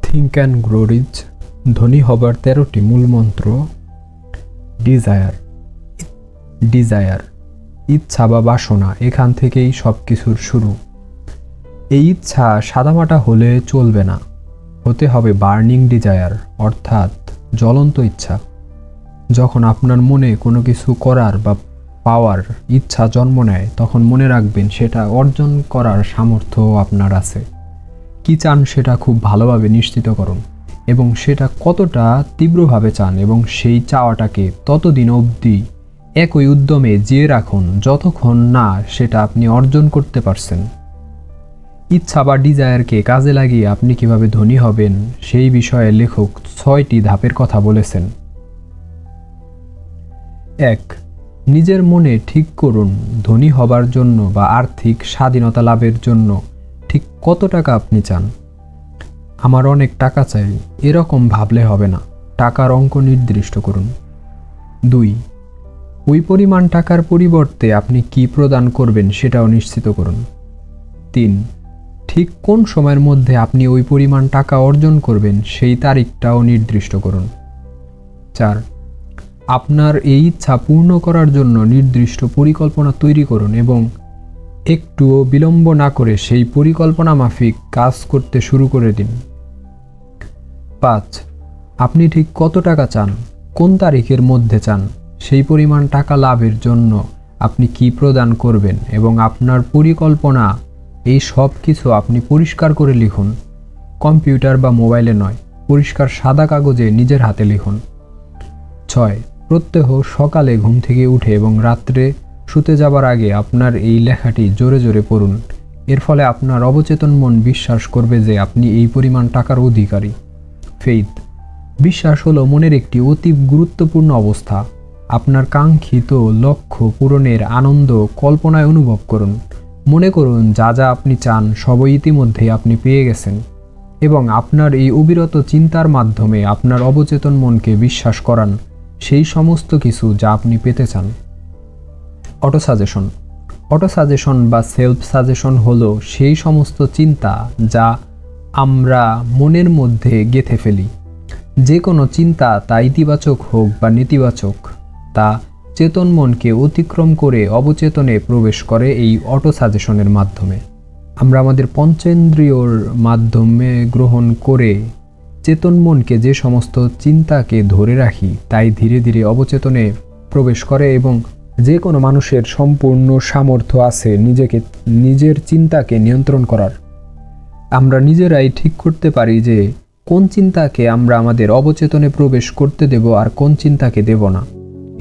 Think and grow rich ধনী হবার 13টি মূল মন্ত্র। ডিজায়ার ইচ্ছা বা বাসনা, এখান থেকেই সব কিছুর শুরু। এই ইচ্ছা সাদামাটা হলে চলবে না, হতে হবে বার্নিং ডিজায়ার, অর্থাৎ জ্বলন্ত ইচ্ছা। যখন আপনার মনে কোনো কিছু করার বা পাওয়ার ইচ্ছা জন্ম নেয়, তখন মনে রাখবেন সেটা অর্জন করার সামর্থ্য আপনার আছে। কি চান সেটা খুব ভালোভাবে নিশ্চিত করুন এবং সেটা কতটা তীব্রভাবে চান, এবং সেই চাওয়াটাকে ততদিন অবধি একই উদ্যমে জিয়ে রাখুন যতক্ষণ না সেটা আপনি অর্জন করতে পারছেন। ইচ্ছা বা ডিজায়ারকে কাজে লাগিয়ে আপনি কিভাবে ধনী হবেন সেই বিষয়ে লেখক 6টি ধাপের কথা বলেছেন। 1. নিজের মনে ঠিক করুন ধনী হবার জন্য বা আর্থিক স্বাধীনতা লাভের জন্য ঠিক কত টাকা আপনি চান। আমার অনেক টাকা চাই, এরকম ভাবলে হবে না, টাকার অঙ্ক নির্দিষ্ট করুন। 2. ওই পরিমাণ টাকার পরিবর্তে আপনি কি প্রদান করবেন সেটাও নিশ্চিত করুন। 3. ঠিক কোন সময়ের মধ্যে আপনি ওই পরিমাণ টাকা অর্জন করবেন সেই তারিখটাও নির্দিষ্ট করুন। 4. আপনার এই ইচ্ছা পূর্ণ করার জন্য নির্দিষ্ট পরিকল্পনা তৈরি করুন এবং একটুও বিলম্ব না করে সেই পরিকল্পনা মাফিক কাজ করতে শুরু করে দিন। 5. আপনি ঠিক কত টাকা চান, কোন তারিখের মধ্যে চান, সেই পরিমাণ টাকা লাভের জন্য আপনি কি প্রদান করবেন এবং আপনার পরিকল্পনা, এই সব কিছু আপনি পরিষ্কার করে লিখুন। কম্পিউটার বা মোবাইলে নয়, পরিষ্কার সাদা কাগজে নিজের হাতে লিখুন। 6. প্রত্যহ সকালে ঘুম থেকে উঠে এবং রাত্রে শুতে যাবার আগে আপনার এই লেখাটি জোরে জোরে পড়ুন। এর ফলে আপনার অবচেতন মন বিশ্বাস করবে যে আপনি এই পরিমাণ টাকার অধিকারী। ফেইথ বিশ্বাস হলো মনের একটি অতি গুরুত্বপূর্ণ অবস্থা। আপনার কাঙ্ক্ষিত লক্ষ্য পূরণের আনন্দ কল্পনায় অনুভব করুন। মনে করুন যা যা আপনি চান সবই ইতিমধ্যেই আপনি পেয়ে গেছেন, এবং আপনার এই অবিরত চিন্তার মাধ্যমে আপনার অবচেতন মনকে বিশ্বাস করান সেই সমস্ত কিছু যা আপনি পেতে চান। অটো সাজেশন বা সেলফ সাজেশন হলো সেই সমস্ত চিন্তা যা আমরা মনের মধ্যে গেঁথে ফেলি। যে কোনো চিন্তা, তা ইতিবাচক হোক বা নেতিবাচক, তা চেতন মনকে অতিক্রম করে অবচেতনে প্রবেশ করে এই অটো সাজেশনের মাধ্যমে। আমরা আমাদের পঞ্চেন্দ্রিয়র মাধ্যমে গ্রহণ করে চেতন মনকে যে সমস্ত চিন্তাকে ধরে রাখি তাই ধীরে ধীরে অবচেতনে প্রবেশ করে, এবং যে কোনো মানুষের সম্পূর্ণ সামর্থ্য আছে নিজের চিন্তাকে নিয়ন্ত্রণ করার। আমরা নিজেরাই ঠিক করতে পারি যে কোন চিন্তাকে আমরা আমাদের অবচেতনে প্রবেশ করতে দেব আর কোন চিন্তাকে দেব না।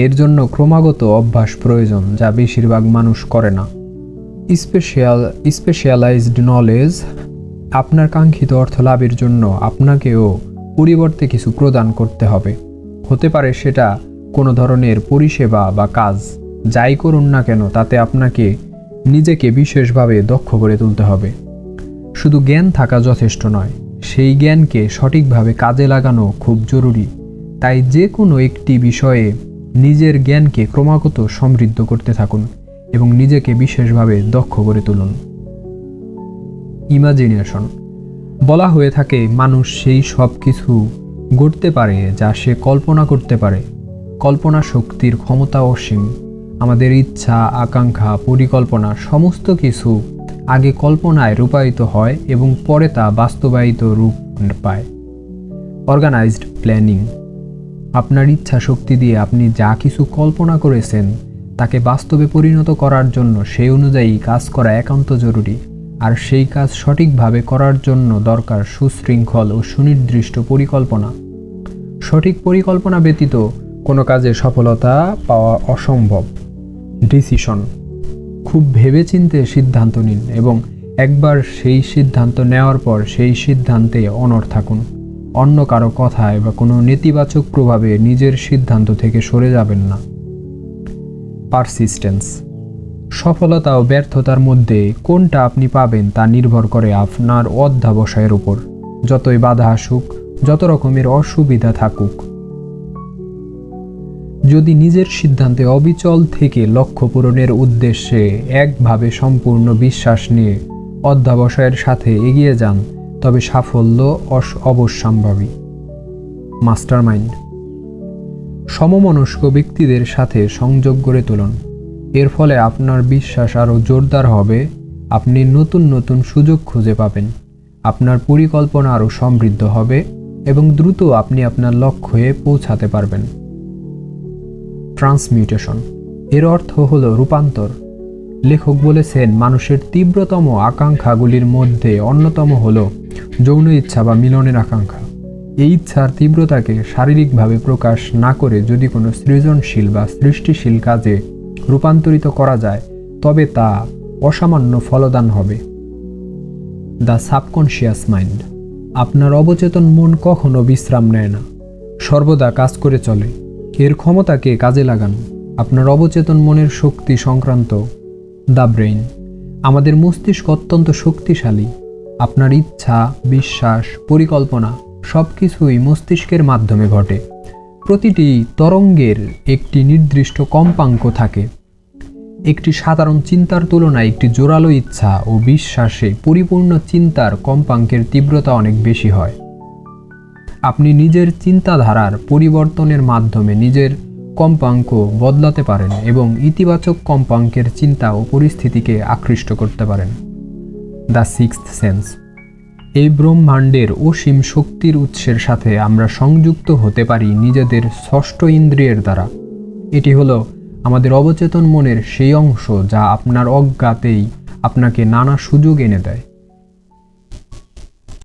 এর জন্য ক্রমাগত অভ্যাস প্রয়োজন, যা বেশিরভাগ মানুষ করে না। স্পেশালাইজড নলেজ আপনার কাঙ্ক্ষিত অর্থ লাভের জন্য আপনাকেও পরিবর্তে কিছু প্রদান করতে হবে। হতে পারে সেটা কোনো ধরনের পরিষেবা বা কাজ। যাই করুন না কেন, তাতে আপনাকে নিজেকে বিশেষভাবে দক্ষ করে তুলতে হবে। শুধু জ্ঞান থাকা যথেষ্ট নয়, সেই জ্ঞানকে সঠিকভাবে কাজে লাগানো খুব জরুরি। তাই যে কোনো একটি বিষয়ে নিজের জ্ঞানকে ক্রমাগত সমৃদ্ধ করতে থাকুন এবং নিজেকে বিশেষভাবে দক্ষ করে তুলুন। ইমাজিনেশন বলা হয়ে থাকে মানুষ সেই সব কিছু গড়তে পারে যা সে কল্পনা করতে পারে। কল্পনা শক্তির ক্ষমতা অসীম। আমাদের ইচ্ছা, আকাঙ্ক্ষা, পরিকল্পনা সমস্ত কিছু আগে কল্পনায় রূপায়িত হয় এবং পরে তা বাস্তবায়িত রূপ পায়। অর্গানাইজড প্ল্যানিং আপনার ইচ্ছা শক্তি দিয়ে আপনি যা কিছু কল্পনা করেছেন তাকে বাস্তবে পরিণত করার জন্য সেই অনুযায়ী কাজ করা একান্ত জরুরি। আর সেই কাজ সঠিকভাবে করার জন্য দরকার সুশৃঙ্খল ও সুনির্দিষ্ট পরিকল্পনা। সঠিক পরিকল্পনা ব্যতীত কোনো কাজে সফলতা পাওয়া অসম্ভব। ডিসিশন খুব ভেবেচিন্তে সিদ্ধান্ত নিন এবং একবার সেই সিদ্ধান্ত নেওয়ার পর সেই সিদ্ধান্তে অনড় থাকুন। অন্য কারো কথায় বা কোনো নেতিবাচক প্রভাবে নিজের সিদ্ধান্ত থেকে সরে যাবেন না। পারসিস্টেন্স সফলতা ও ব্যর্থতার মধ্যে কোনটা আপনি পাবেন তা নির্ভর করে আপনার অধ্যবসায়ের উপর। যতই বাধা আসুক, যত রকমের অসুবিধা থাকুক, যদি নিজের সিদ্ধান্তে অবিচল থেকে লক্ষ্য পূরণের উদ্দেশ্যে একভাবে সম্পূর্ণ বিশ্বাস নিয়ে অধ্যবসায়ের সাথে এগিয়ে যান, তবে সাফল্য অবশ্যম্ভাবী। মাস্টারমাইন্ড। সমমনস্ক ব্যক্তিদের সাথে সংযোগ গড়ে তুলুন। এর ফলে আপনার বিশ্বাস আরও জোরদার হবে, আপনি নতুন নতুন সুযোগ খুঁজে পাবেন, আপনার পরিকল্পনা আরও সমৃদ্ধ হবে এবং দ্রুত আপনি আপনার লক্ষ্যে পৌঁছাতে পারবেন। ট্রান্সমিউটেশন এর অর্থ হল রূপান্তর। লেখক বলেছেন, মানুষের তীব্রতম আকাঙ্ক্ষাগুলির মধ্যে অন্যতম হল যৌন ইচ্ছা বা মিলনের আকাঙ্ক্ষা। এই ইচ্ছার তীব্রতাকে শারীরিকভাবে প্রকাশ না করে যদি কোনো সৃজনশীল বা সৃষ্টিশীল কাজে রূপান্তরিত করা যায়, তবে তা অসামান্য ফলদান হবে। The subconscious mind. আপনার অবচেতন মন কখনো বিশ্রাম নেয় না, সর্বদা কাজ করে চলে। এর ক্ষমতাকে কাজে লাগান। আপনার অবচেতন মনের শক্তি সংক্রান্ত। The brain. আমাদের মস্তিষ্ক অত্যন্ত শক্তিশালী। আপনার ইচ্ছা, বিশ্বাস, পরিকল্পনা সব কিছুই মস্তিষ্কের মাধ্যমে ঘটে। প্রতিটি তরঙ্গের একটি নির্দিষ্ট কম্পাঙ্ক থাকে। একটি সাধারণ চিন্তার তুলনায় একটি জোরালো ইচ্ছা ও বিশ্বাসে পরিপূর্ণ চিন্তার কম্পাঙ্কের তীব্রতা অনেক বেশি হয়। আপনি নিজের চিন্তাধারার পরিবর্তনের মাধ্যমে নিজের কম্পাঙ্ক বদলাতে পারেন এবং ইতিবাচক কম্পাঙ্কের চিন্তা ও পরিস্থিতিকে আকৃষ্ট করতে পারেন। The sixth sense. এই ব্রহ্মাণ্ডের অসীম শক্তির উৎসের সাথে আমরা সংযুক্ত হতে পারি নিজেদের ষষ্ঠ ইন্দ্রিয়ের দ্বারা। এটি হলো আমাদের অবচেতন মনের সেই অংশ যা আপনার অজ্ঞাতেই আপনাকে নানা সুযোগ এনে দেয়।